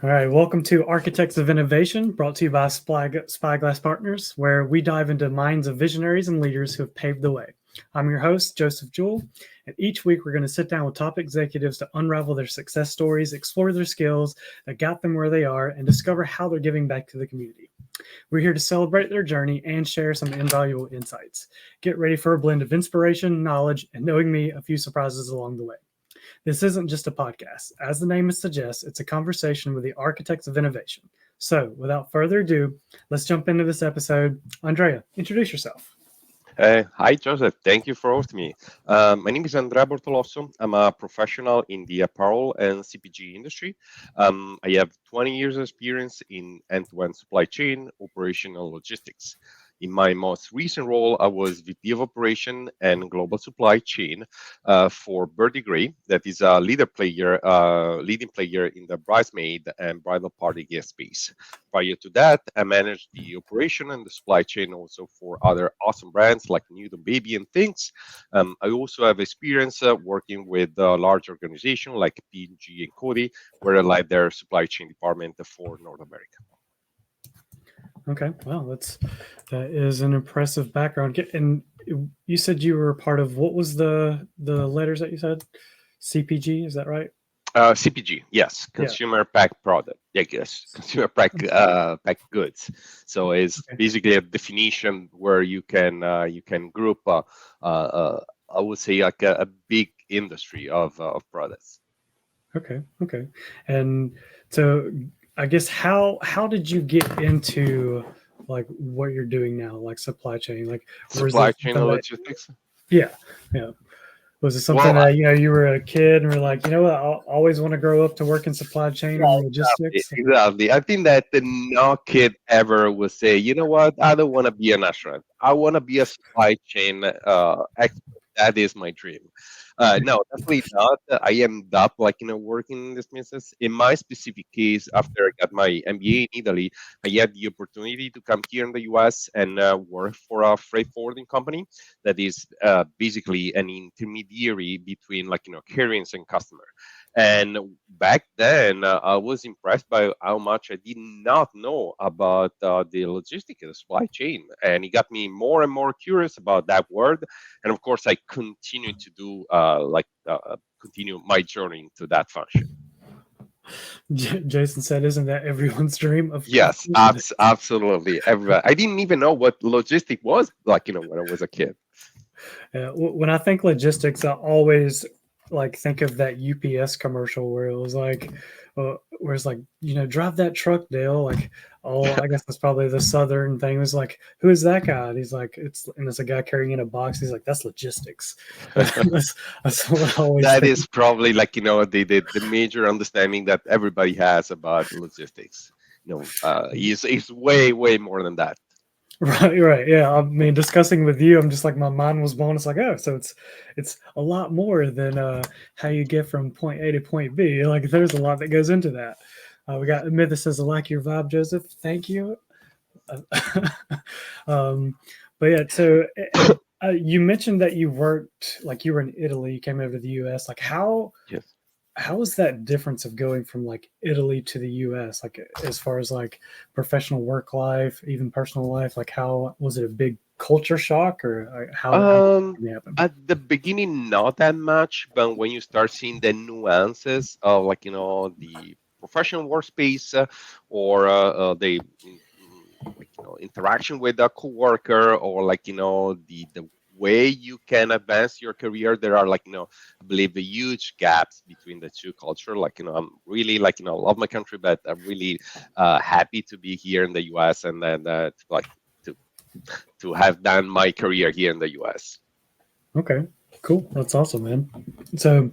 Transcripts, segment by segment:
All right, welcome to Architects of Innovation, brought to you by Spyglass Partners, where we dive into minds of visionaries and leaders who have paved the way. I'm your host, Joseph Jewell, and each week we're going to sit down with top executives to unravel their success stories, explore their skills that got them where they are, and discover how they're giving back to the community. We're here to celebrate their journey and share some invaluable insights. Get ready for a blend of inspiration, knowledge, and knowing me, a few surprises along the way. This isn't just a podcast. As the name suggests, it's a conversation with the architects of innovation. So, without further ado, let's jump into this episode. Andrea, introduce yourself. Hi, Joseph. Thank you for hosting me. My name is Andrea Bortolosso. I'm a professional in the apparel and CPG industry. I have 20 years of experience in end-to-end supply chain, operation, and logistics. In my most recent role, I was VP of Operation and Global Supply Chain for Birdie Gray, that is a leading player in the bridesmaid and bridal party guest space. Prior to that, I managed the operation and the supply chain also for other awesome brands like Newton Baby and Things. I also have experience working with large organizations like P&G and Coty, where I led their supply chain department for North America. Okay, well, that is an impressive background. And you said you were a part of, what was the letters that you said? CPG, is that right? CPG, yes, Yeah. consumer packed product. Yeah, yes, consumer packed goods. So it's Okay. basically a definition where you can group, I would say, like a big industry of products. Okay. And so I guess how did you get into like what you're doing now, like supply chain? Like, was Supply it chain something and that, logistics. yeah, yeah. Was it something Well, that, you were a kid and were like, what, I always want to grow up to work in supply chain and logistics? exactly. I think that no kid ever will say, you know what, I don't want to be an astronaut. I want to be a supply chain expert. That is my dream. No, definitely not. I ended up working in this business. In my specific case, after I got my MBA in Italy, I had the opportunity to come here in the US and work for a freight forwarding company that is basically an intermediary between carriers and customer. And back then, I was impressed by how much I did not know about the logistics and supply chain, and it got me more and more curious about that word. And of course, I continue to do continue my journey to that function. Jason said, "Isn't that everyone's dream?" Of Yes, course it is. absolutely. Everybody. I didn't even know what logistic was when I was a kid. When I think logistics, I always like think of that UPS commercial where it was like, where it's like, drive that truck, Dale. Like, oh, I guess that's probably the Southern thing. It was like, who is that guy? And he's like, it's a guy carrying in a box. He's like, that's logistics. That's what I always That think. is probably the major understanding that everybody has about logistics. Is way more than that. Right. Yeah. I mean, discussing with you, I'm just like, my mind was blown. It's like, oh, so it's a lot more than how you get from point A to point B. Like, there's a lot that goes into that. We got Amid that says, "I like your vibe, Joseph. Thank you." Uh, um, but yeah, so you mentioned that you worked, like you were in Italy, you came over to the U.S. Like, Yes. how was that difference of going from like Italy to the US, like as far as like professional work life, even personal life? Like, how was it a big culture shock, or how did Um, it happen? at the beginning, not that much, but when you start seeing the nuances of the professional workspace or the interaction with a coworker, or the way you can advance your career, there are I believe the huge gaps between the two culture. I'm really love my country, but I'm really happy to be here in the US, and then to to have done my career here in the US. Okay, cool. That's awesome, man. So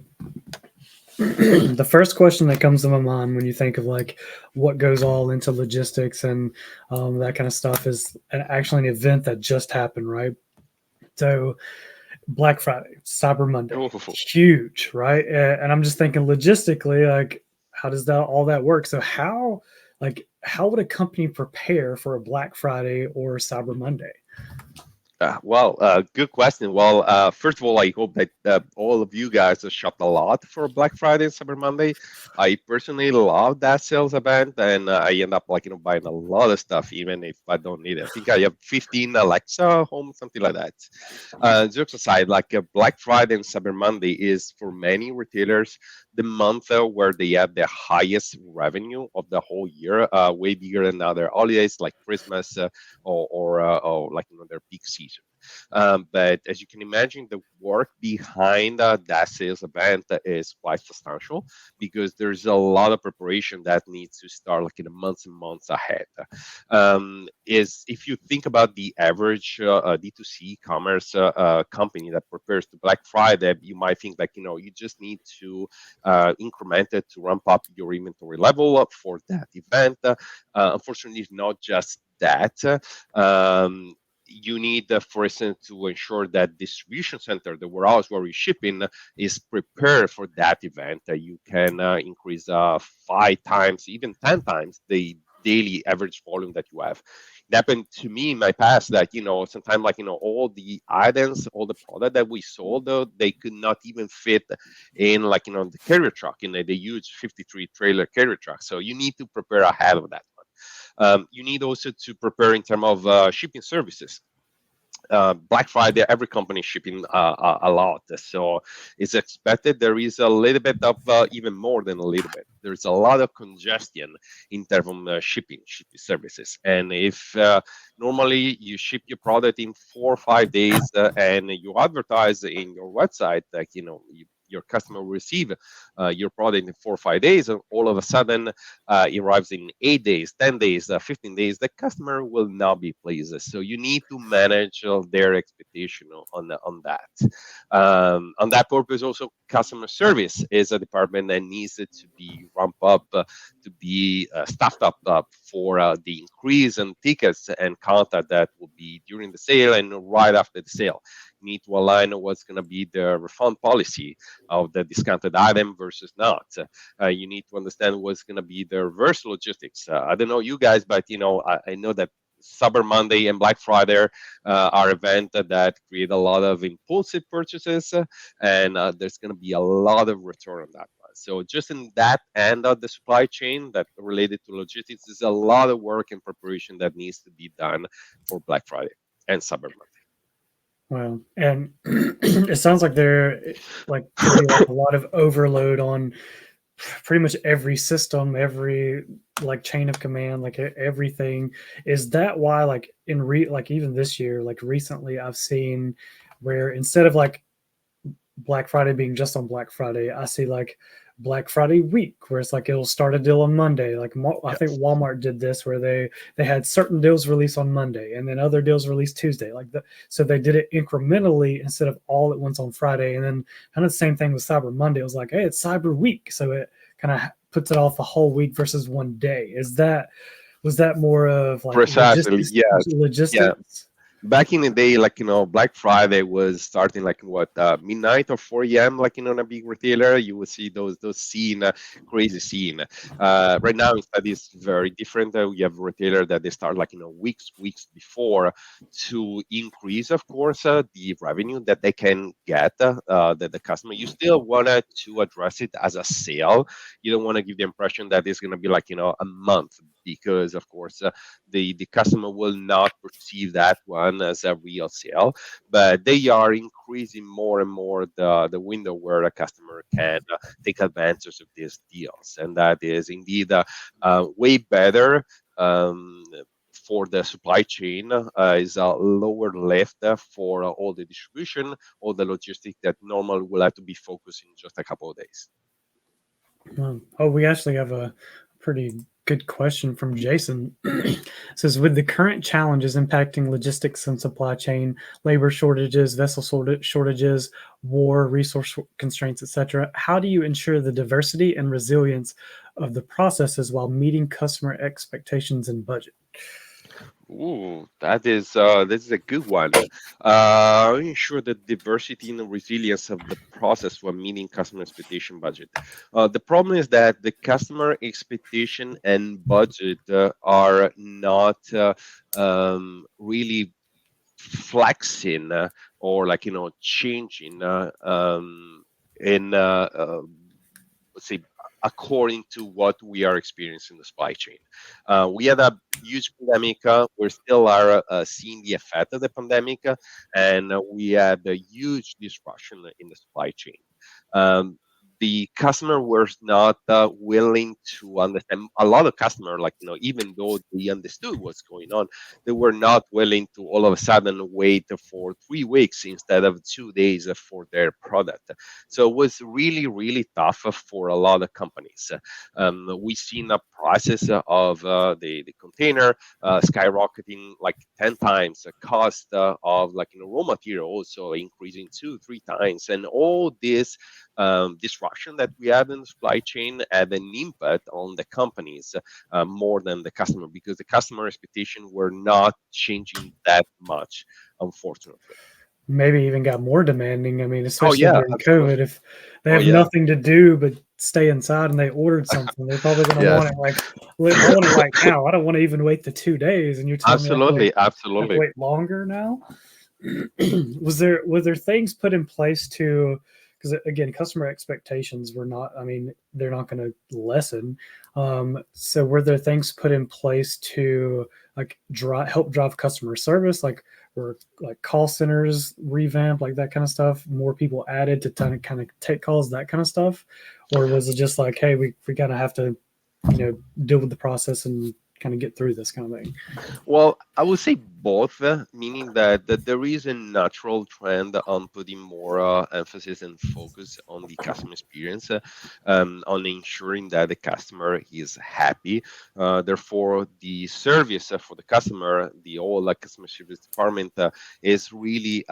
the first question that comes to my mind when you think of like what goes all into logistics and that kind of stuff is actually an event that just happened, right? So Black Friday, Cyber Monday, huge, right? And I'm just thinking logistically, like, how does that all that work? So how would a company prepare for a Black Friday or Cyber Monday? Good question. First of all, I hope that all of you guys have shopped a lot for Black Friday and Cyber Monday. I personally love that sales event, and I end up buying a lot of stuff, even if I don't need it. I think I have 15 Alexa home, something like that. Jokes aside, Black Friday and Cyber Monday is for many retailers the month where they have the highest revenue of the whole year, way bigger than other holidays like Christmas or their peak season. But as you can imagine, the work behind that sales event is quite substantial because there's a lot of preparation that needs to start like in the months and months ahead. Is if you think about the average D2C commerce company that prepares to Black Friday, you might think you just need to increment it to ramp up your inventory level for that event. Unfortunately, it's not just that. You need, for instance, to ensure that distribution center, the warehouse where you're shipping, is prepared for that event. You can increase 5 times, even 10 times the daily average volume that you have. It happened to me in my past that sometimes all the items, all the product that we sold, they could not even fit in the carrier truck in the huge 53 trailer carrier truck. So you need to prepare ahead of that. You need also to prepare in terms of shipping services. Black Friday, every company is shipping a lot, so it's expected there is a little bit of even more than a little bit. There's a lot of congestion in terms of shipping services, and if normally you ship your product in 4 or 5 days and you advertise in your website that your customer will receive your product in 4 or 5 days, and all of a sudden it arrives in 8 days, 10 days, 15 days, the customer will not be pleased. So you need to manage their expectation on that. On that purpose, also customer service is a department that needs it to be ramped up, to be staffed up for the increase in tickets and contact that will be during the sale and right after the sale. You need to align what's going to be the refund policy of the discounted item versus not. You need to understand what's going to be the reverse logistics. I don't know you guys, but I know that Cyber Monday and Black Friday are events that create a lot of impulsive purchases, and there's going to be a lot of return on that one. So just in that end of the supply chain that related to logistics, there's a lot of work and preparation that needs to be done for Black Friday and Cyber Well, and it sounds like there could be like a lot of overload on pretty much every system, every chain of command, everything. Is that why even this year, recently I've seen where instead of Black Friday being just on Black Friday, I see Black Friday week where it's it'll start a deal on Monday. I think Yes. Walmart did this where they had certain deals released on Monday and then other deals released Tuesday. So they did it incrementally instead of all at once on Friday. And then kind of the same thing with Cyber Monday. It was hey, it's Cyber Week, so it kind of puts it off a whole week versus one day. Was that more of Precisely. Yes. Yeah. logistics? Back in the day, Black Friday was starting what midnight or 4 a.m. In a big retailer, you would see those scene, crazy scene. Right now, instead, it's very different. We have retailer that they start weeks before to increase, of course, the revenue that they can get that the customer. You still wanted to address it as a sale. You don't want to give the impression that it's going to be a month because, of course, the customer will not perceive that one as a real sale, but they are increasing more and more the window where a customer can take advantage of these deals, and that is indeed way better. For the supply chain is a lower lift for all the distribution, all the logistics that normally will have to be focused in just a couple of days. Oh, we actually have a pretty good question from Jason. It says, with the current challenges impacting logistics and supply chain, labor shortages, vessel shortages, war, resource constraints, etc., how do you ensure the diversity and resilience of the processes while meeting customer expectations and budget? Ooh, this is a good one. Ensure the diversity and the resilience of the process when meeting customer expectation budget. The problem is that the customer expectation and budget are not really flexing or like changing in let's say according to what we are experiencing in the supply chain. We had a huge pandemic. We still are seeing the effect of the pandemic, and we had a huge disruption in the supply chain. Um, the customer was not willing to understand. A lot of customer, like even though they understood what's going on, they were not willing to all of a sudden wait for 3 weeks instead of 2 days for their product. So it was really, really tough for a lot of companies. We've seen a process of the container skyrocketing like 10 times, the cost of like raw material also increasing 2 3 times, and all this disruption that we had in the supply chain had an impact on the companies more than the customer, because the customer expectation were not changing that much, unfortunately. Maybe even got more demanding. I mean, Oh especially yeah, during COVID, absolutely. if they Oh have yeah. nothing to do but stay inside and they ordered something, they're probably going to Yes. want it like, I want it right now. I don't want to even wait the 2 days. And you're telling me Absolutely, I have to absolutely. wait longer now. Was there things put in place to, because again, customer expectations were not, I mean, they're not going to lessen. So were there things put in place to like help drive customer service, like were like call centers revamped, like that kind of stuff, more people added to kind of take calls, that kind of stuff? Or was it just like, hey, we kind of have to deal with the process and kind of get through this kind of thing? Well, I would say both, meaning that there is a natural trend on putting more emphasis and focus on the customer experience, on ensuring that the customer is happy. Therefore, the service for the customer, the whole like customer service department, is really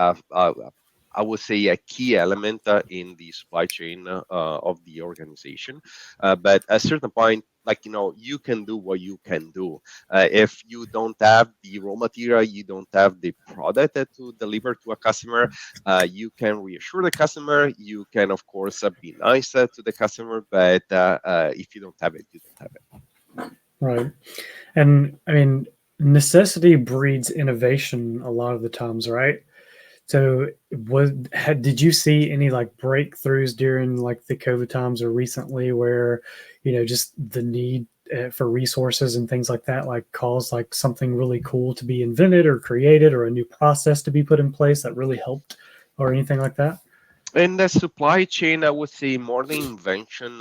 I would say a key element in the supply chain of the organization. But at a certain point, like you can do what you can do. If you don't have the raw material, you don't have the product to deliver to a customer, you can reassure the customer. You can, of course, be nice to the customer, but if you don't have it, you don't have it. Right. And I mean, necessity breeds innovation a lot of the times, right? So, did you see any like breakthroughs during like the COVID times or recently where, just the need for resources and things like that, like caused like something really cool to be invented or created or a new process to be put in place that really helped or anything like that? In the supply chain, I would say more the invention,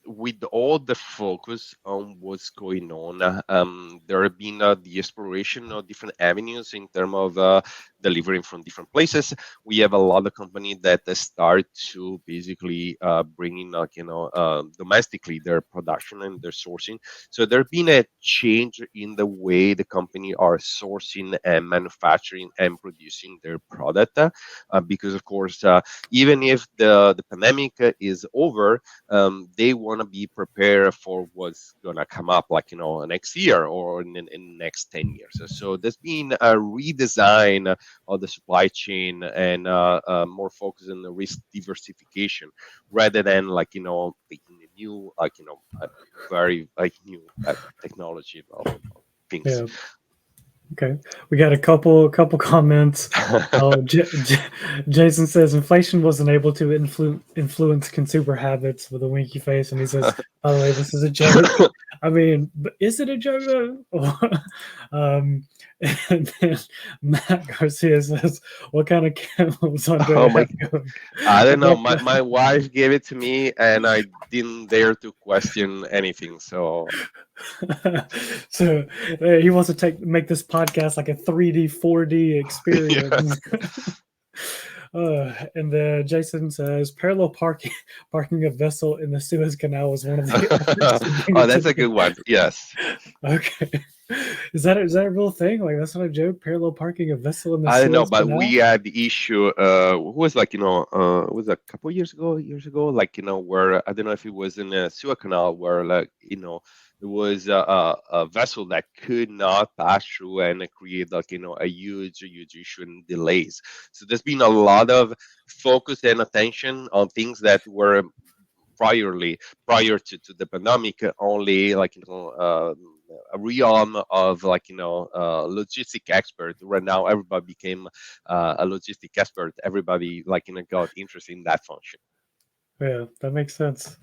with all the focus on what's going on. There have been the exploration of different avenues in terms of delivering from different places. We have a lot of companies that start to basically bring in, like, domestically their production and their sourcing. So there's been a change in the way the company are sourcing and manufacturing and producing their product. Because of course, even if the pandemic is over, they want to be prepared for what's gonna come up, like next year or in the next 10 years. So there's been a redesign of the supply chain and more focus on the risk diversification rather than like taking a new very like new technology of things. Yeah. Okay, we got a couple comments. Oh, Jason says inflation wasn't able to influence consumer habits with a winky face, and he says, "By the way, this is a joke." I mean, but is it a joke though? um, and then Matt Garcia says, "What kind of camels Oh Andrea my, have going?" I don't know. What My wife gave it to me, and I didn't dare to question anything. So So he wants to make this podcast like a 3D, 4D yeah. experience. And then Jason says parallel parking a vessel in the Suez Canal was one of the efforts to bring Oh, it to that's a the. good one. Yes. Okay, is that a real thing? Like that's not a joke. Parallel parking a vessel in the I don't know, Suez but Canal. we had the issue. It was like it was a couple years ago, like where I don't know if it was in the Suez Canal, where like there was a vessel that could not pass through and it create like a huge issue and delays. So there's been a lot of focus and attention on things that were prior to the pandemic only like a realm of logistic expert. Right now, everybody became a logistic expert. Everybody got interested in that function. Yeah, that makes sense.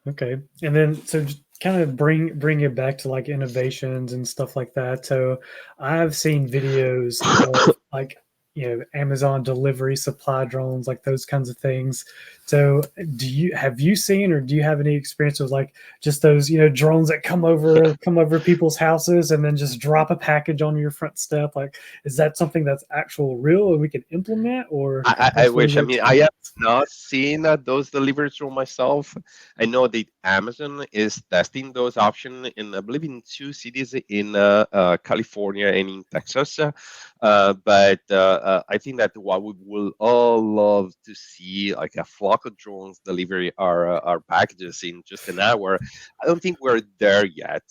Okay. And then so just kind of bring it back to like innovations and stuff like that. So I've seen videos of like Amazon delivery supply drones, like those kinds of things. So have you seen or do you have any experience with like just those drones that come over people's houses and then just drop a package on your front step? Like, is that something that's actual real and we can implement, or I just what are wish. I your mean, I have experience? not seen those deliveries from myself. I know that Amazon is testing those options in, I believe, in two cities in California and in Texas. But I think that what we will all love to see, like a flock of drones deliver our packages in just an hour. I don't think we're there yet.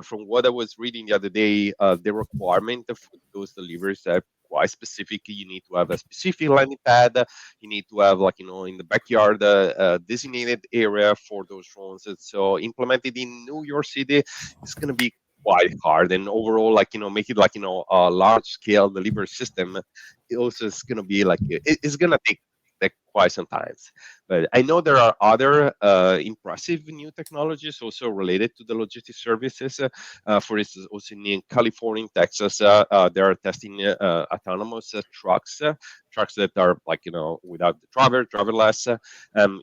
From what I was reading the other day, the requirement for those deliveries quite specific. You need to have a specific landing pad. You need to have, in the backyard, a designated area for those drones. And so implemented in New York City, it's going to be quite hard. And overall, make it a large scale delivery system. It also is going to be it's going to take quite some time. But I know there are other impressive new technologies also related to the logistics services. For instance, also in California, Texas, they are testing autonomous trucks, trucks that are without the driverless.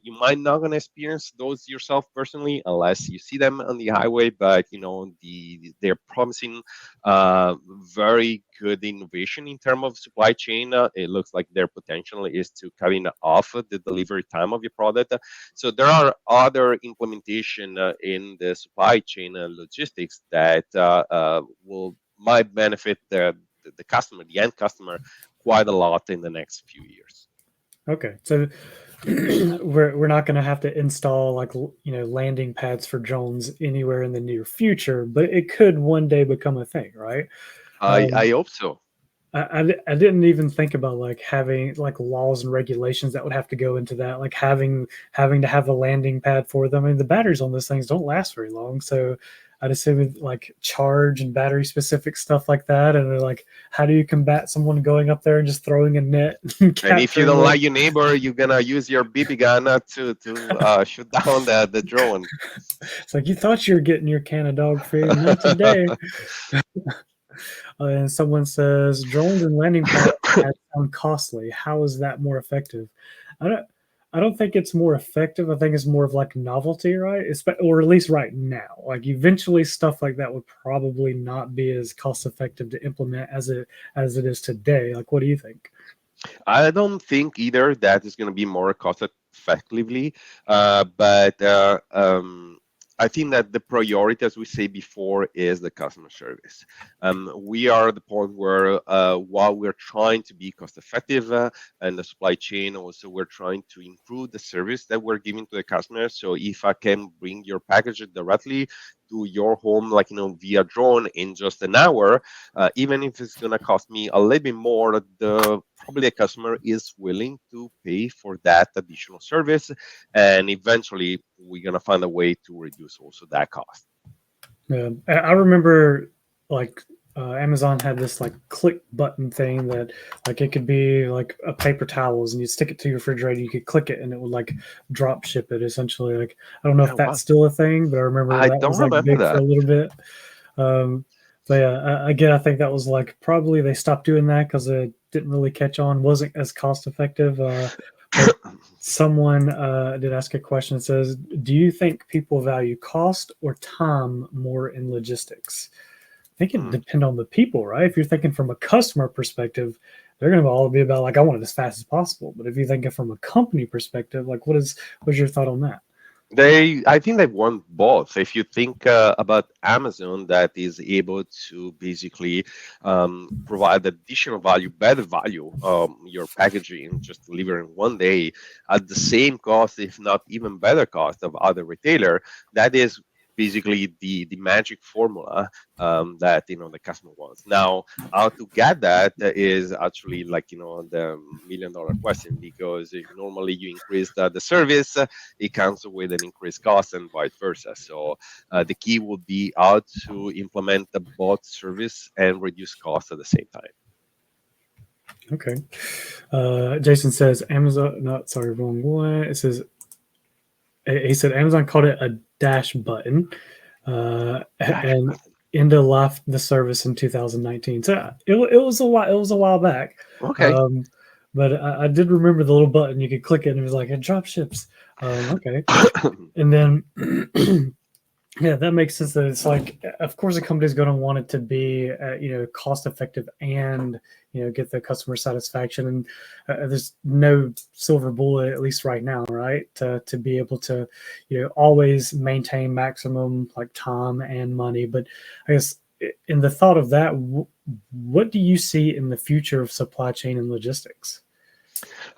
You might not gonna experience those yourself personally unless you see them on the highway, but they're promising very good innovation in terms of supply chain. It looks like their potential is to cutting off the delivery time of your product. So there are other implementation in the supply chain and logistics that will might benefit the customer, the end customer, quite a lot in the next few years. Okay, so we're not going to have to install like landing pads for drones anywhere in the near future, but it could one day become a thing, right? I Um, hope so. I didn't even think about like having like laws and regulations that would have to go into that, like having to have a landing pad for them. I mean, the batteries on those things don't last very long, so I'd assume like charge and battery specific stuff like that. And they're like, how do you combat someone going up there and just throwing a net and And if you capturing don't it? like your neighbor, you're gonna use your BB gun to shoot down the drone. It's like you thought you were getting your can of dog food, not today. And someone says drones and landing pads sound costly. How is that more effective? I don't. I don't think it's more effective. I think it's more of like novelty, right? Or at least right now. Like eventually, stuff like that would probably not be as cost effective to implement as it is today. Like, what do you think? I don't think either that is going to be more cost effectively, but I think that the priority, as we say before, is the customer service. We are at the point where while we're trying to be cost effective and the supply chain, also we're trying to improve the service that we're giving to the customer. So if I can bring your package directly to your home, via drone in just an hour, even if it's going to cost me a little bit more, the probably a customer is willing to pay for that additional service, and eventually we're going to find a way to reduce also that cost. Yeah, I remember like Amazon had this like click button thing that like it could be like a paper towels and you stick it to your refrigerator. You could click it and it would like drop ship it essentially. Like I don't know if Oh, that's wow. still a thing, but I remember I that don't was like remember big for a that. little bit. But yeah, again, I think that was like probably they stopped doing that because it didn't really catch on, wasn't as cost effective. But someone did ask a question that says, "Do you think people value cost or time more in logistics?" I think it Hmm. depend on the people, right? If you're thinking from a customer perspective, they're going to all be about like, I want it as fast as possible. But if you're thinking from a company perspective, like, what's your thought on that? I think they want both. If you think about Amazon, that is able to basically provide additional value, better value, your packaging, just deliver in one day at the same cost, if not even better cost of other retailer. That is basically the magic formula that the customer wants. Now, how to get that is actually like the $1 million question, because normally you increase the service, it comes with an increased cost and vice versa. So the key will be how to implement the both service and reduce cost at the same time. Okay. Jason says Amazon. No, sorry, wrong one. It says he said Amazon called it a dash button, Dash and button. end of life the service in 2019. So it was a while. It was a while back. Okay. Um, but I did remember the little button you could click it and it was like it drop ships. Okay, and then yeah, that makes sense. That it's like, of course, a company is going to want it to be, cost effective and get the customer satisfaction. And there's no silver bullet, at least right now, right? To be able to, always maintain maximum like time and money. But I guess in the thought of that, what do you see in the future of supply chain and logistics?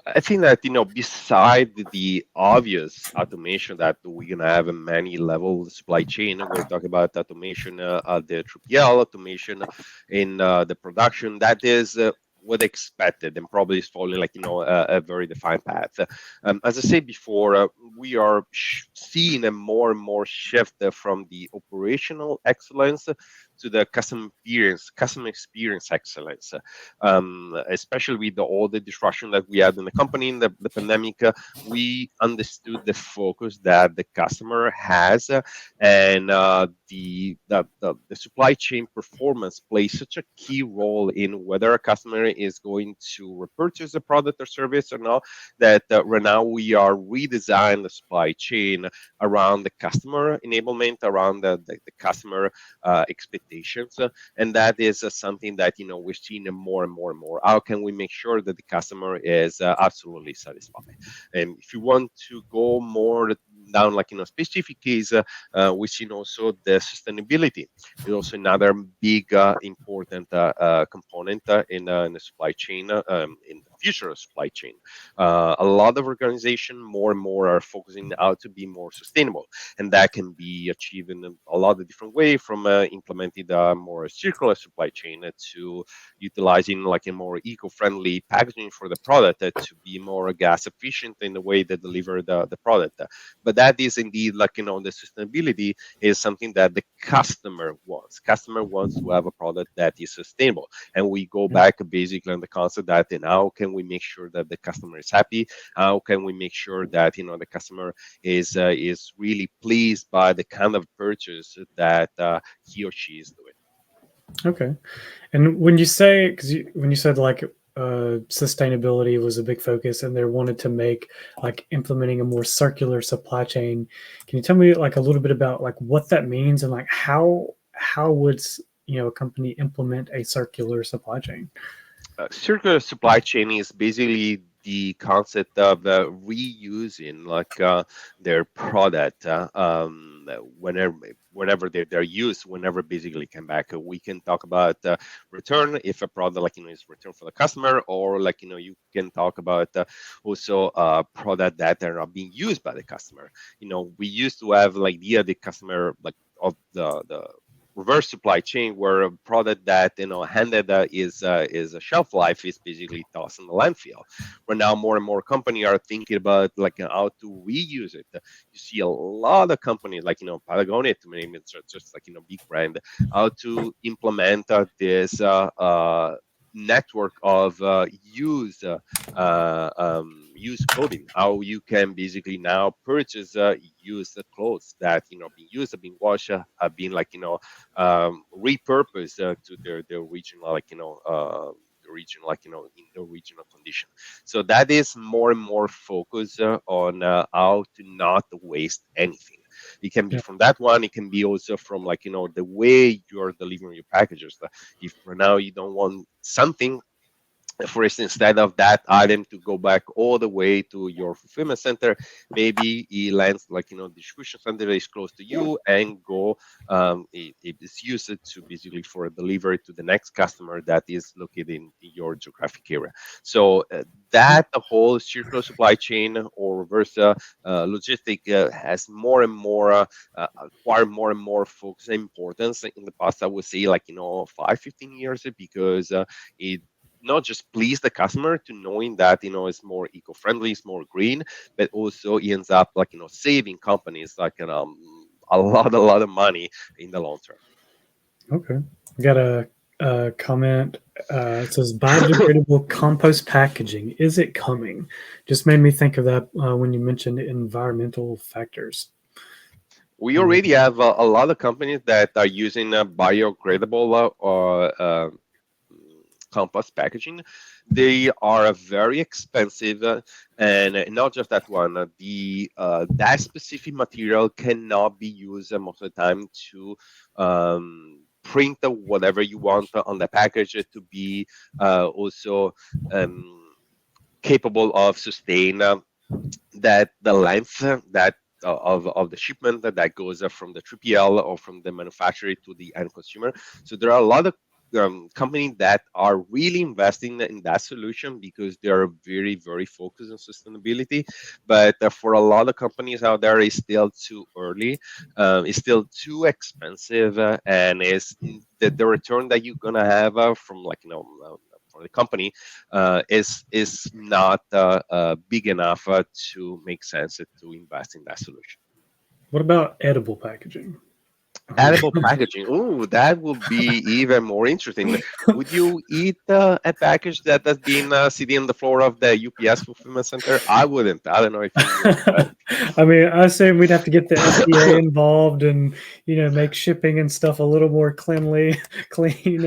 I think that beside the obvious automation that we're gonna have a many level supply chain, we're talking about automation at the 3PL, automation in the production. That is what expected and probably is following like a very defined path. As I said before, we are seeing a more and more shift from the operational excellence to the customer experience excellence, especially with all the disruption that we had in the company in the pandemic. We understood the focus that the customer has, and the supply chain performance plays such a key role in whether a customer is going to repurchase a product or service or not, that right now we are redesigning the supply chain around the customer enablement, around the customer expectations, and that is something that we're seeing more and more and more. How can we make sure that the customer is absolutely satisfied? And if you want to go more down like specific case, we've seen also the sustainability is also another big important component in the supply chain, in the future of supply chain. A lot of organization more and more are focusing how to be more sustainable, and that can be achieved in a lot of different way, from implementing the more circular supply chain to utilizing like a more eco-friendly packaging for the product to be more gas efficient in the way they deliver the product. But that is indeed like the sustainability is something that the customer wants. Customer wants to have a product that is sustainable, and we go back basically on the concept that how can we make sure that the customer is happy? How can we make sure that the customer is really pleased by the kind of purchase that he or she is doing? Okay. And when you say, when you said like sustainability was a big focus and they wanted to make like implementing a more circular supply chain, can you tell me like a little bit about like what that means and like how would a company implement a circular supply chain? Circular supply chain is basically the concept of reusing like their product whenever they're used, whenever basically come back. We can talk about return if a product like is returned for the customer, or like you can talk about also product that are not being used by the customer. We used to have like the customer like of the reverse supply chain, where a product that handed is a shelf life is basically tossed in the landfill. Where now more and more company are thinking about like how to reuse it. You see a lot of companies like Patagonia, to name it, just like big brand, how to implement this network of used clothing. How you can basically now purchase used clothes that being used, have been washed, have been like repurposed to their original original in the original condition. So that is more and more focus on how to not waste anything. It can be Yeah. from that one. It can be also from like the way you're delivering your packages. If right now you don't want something For instance, instead of that item to go back all the way to your fulfillment center, maybe it lands like distribution center that is close to you and go. It is used to basically for a delivery to the next customer that is located in your geographic area. So that the whole circular supply chain or reverse logistic has more and more acquired more and more focus and importance. In the past, I would say like 5-15 years, because it not just please the customer to knowing that it's more eco-friendly, it's more green, but also it ends up like saving companies like a lot of money in the long term. Okay. I got a comment. It says biodegradable compost packaging. Is it coming? Just made me think of that when you mentioned environmental factors. We already have a lot of companies that are using biodegradable or compost packaging. They are very expensive, and not just that one. The that specific material cannot be used most of the time to print whatever you want on the package to be also capable of sustain that the length that of the shipment that goes from the 3PL or from the manufacturer to the end consumer. So there are a lot of companies that are really investing in that solution because they are very, very focused on sustainability. But for a lot of companies out there, it's still too early. It's still too expensive, and it's the return that you're gonna have from like for the company is not big enough to make sense to invest in that solution. What about edible packaging? Edible packaging. Oh, that would be even more interesting. Would you eat a package that has been sitting on the floor of the UPS fulfillment center? I wouldn't. I don't know if you would, but I mean, I assume we'd have to get the FDA involved and make shipping and stuff a little more clean,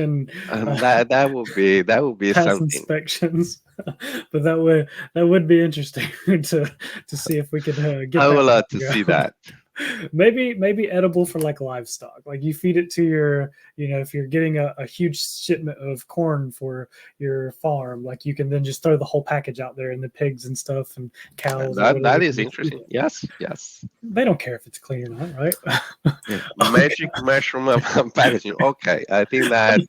and and that would be pass something. inspections. But that would be interesting to see if we could get I would that love to to see go. that. Maybe edible for like livestock. Like you feed it to your, if you're getting a huge shipment of corn for your farm, like you can then just throw the whole package out there, and the pigs and stuff and And cows or that whatever that is can just eat interesting. it. Yes, yes. They don't care if it's clean or not, right? Yeah. Okay. Magic mushroom packaging. Okay, I think that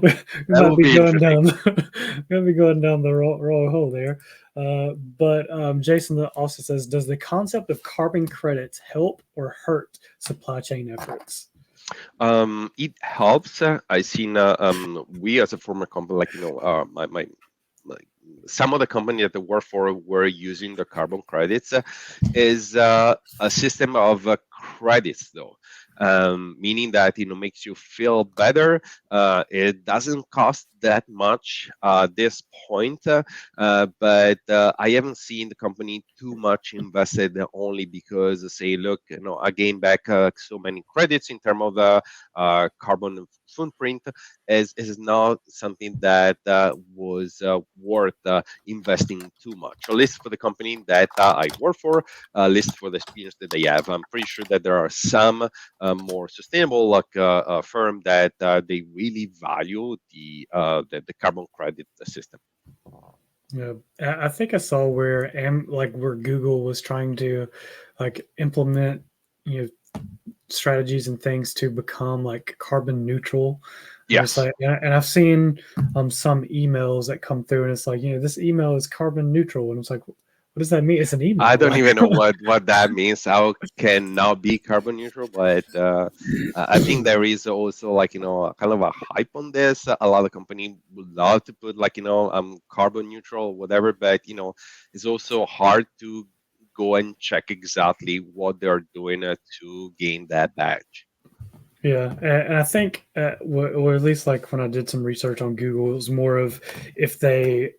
We that might would be be going interesting. down we might be going down the wrong hole there. But Jason also says, does the concept of carbon credits help or hurt supply chain efforts? It helps. I seen we as a former company, like my like some of the company that I work for were using the carbon credits is a system of credits though, meaning that makes you feel better. It doesn't cost that much at this point, but I haven't seen the company too much invested only because say, look, I gain back so many credits in terms of carbon footprint. Is not something that was worth investing too much, at least for the company that I work for, at least for the experience that they have. I'm pretty sure that there are some more sustainable like firm that they really value the carbon credit system. Yeah, I think I saw where Google was trying to like implement strategies and things to become like carbon neutral. And it's Yes. like, and I've seen some emails that come through, and it's like, this email is carbon neutral, and it's like, what does that mean? It's an I email, don't like. even know what that means. How can now be carbon neutral? But I think there is also like kind of a hype on this. A lot of companies would love to put like carbon neutral or whatever, but it's also hard to go and check exactly what they're doing to gain that badge. Yeah, and I think, or at least like when I did some research on Google, it was more of if they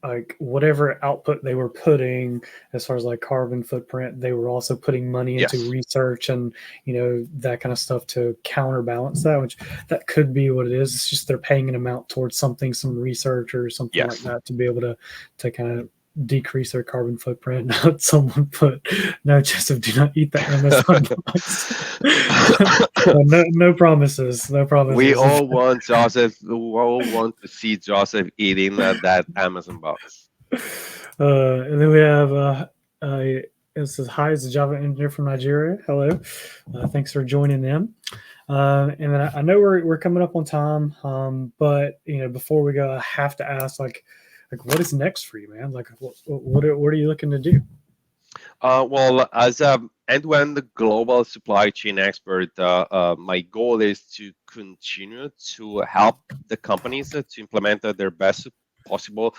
like whatever output they were putting as far as like carbon footprint, they were also putting money into Yes. research and that kind of stuff to counterbalance that, which that could be what it is. It's just they're paying an amount towards something, some research or something like Yes. that, to be able to kind of decrease their carbon footprint. Someone put, no, Joseph, do not eat the Amazon box. No promises. No We promises. all want Joseph. We all want to see Joseph eating that Amazon box. And then we have it says, hi, it's a Java engineer from Nigeria. Hello. Thanks for joining in. And then I know we're coming up on time, but before we go, I have to ask, like what is next for you, man? Like what are you looking to do? Well, as an end-to-end global supply chain expert, my goal is to continue to help the companies to implement their best possible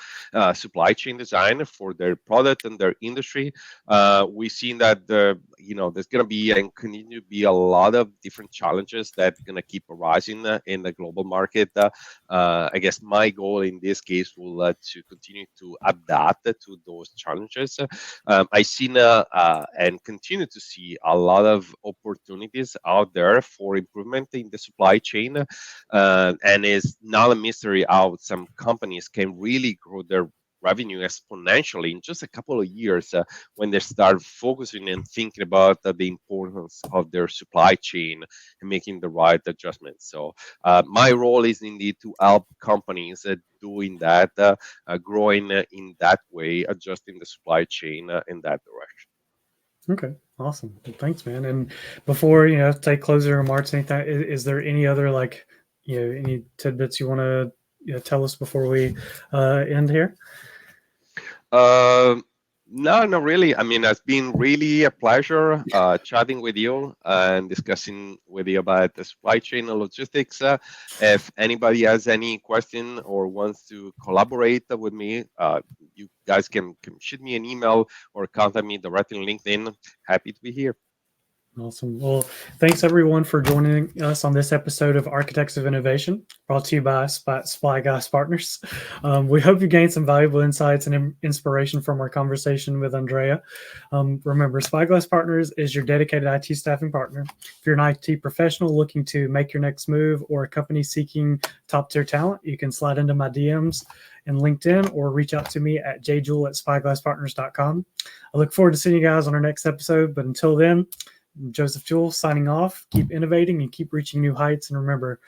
supply chain design for their product and their industry. We've seen that there's going to be and continue to be a lot of different challenges that are going to keep arising in the global market. I guess my goal in this case will to continue to adapt to those challenges. I've seen and continue to see a lot of opportunities out there for improvement in the supply chain, and it's not a mystery how some companies can really grow their revenue exponentially in just a couple of years when they start focusing and thinking about the importance of their supply chain and making the right adjustments. So my role is indeed to help companies doing that, growing in that way, adjusting the supply chain in that direction. Okay, awesome. Well, thanks, man. And before take closing remarks, anything, is there any other any tidbits you want to tell us before we end here? No, not really. I mean, it's been really a pleasure chatting with you and discussing with you about the supply chain and logistics. If anybody has any question or wants to collaborate with me, you guys can shoot me an email or contact me directly on LinkedIn. Happy to be here. Awesome. Well, thanks everyone for joining us on this episode of Architects of Innovation, brought to you by Spyglass Partners. We hope you gained some valuable insights and inspiration from our conversation with Andrea. Remember, Spyglass Partners is your dedicated IT staffing partner. If you're an IT professional looking to make your next move or a company seeking top-tier talent, you can slide into my DMs in LinkedIn or reach out to me at jjewell@spyglasspartners.com. I look forward to seeing you guys on our next episode, but until then, Joseph Jewell signing off. Keep innovating and keep reaching new heights. And remember,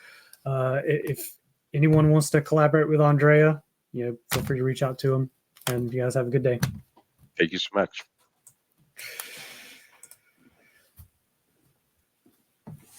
if anyone wants to collaborate with Andrea, feel free to reach out to him. And you guys have a good day. Thank you so much.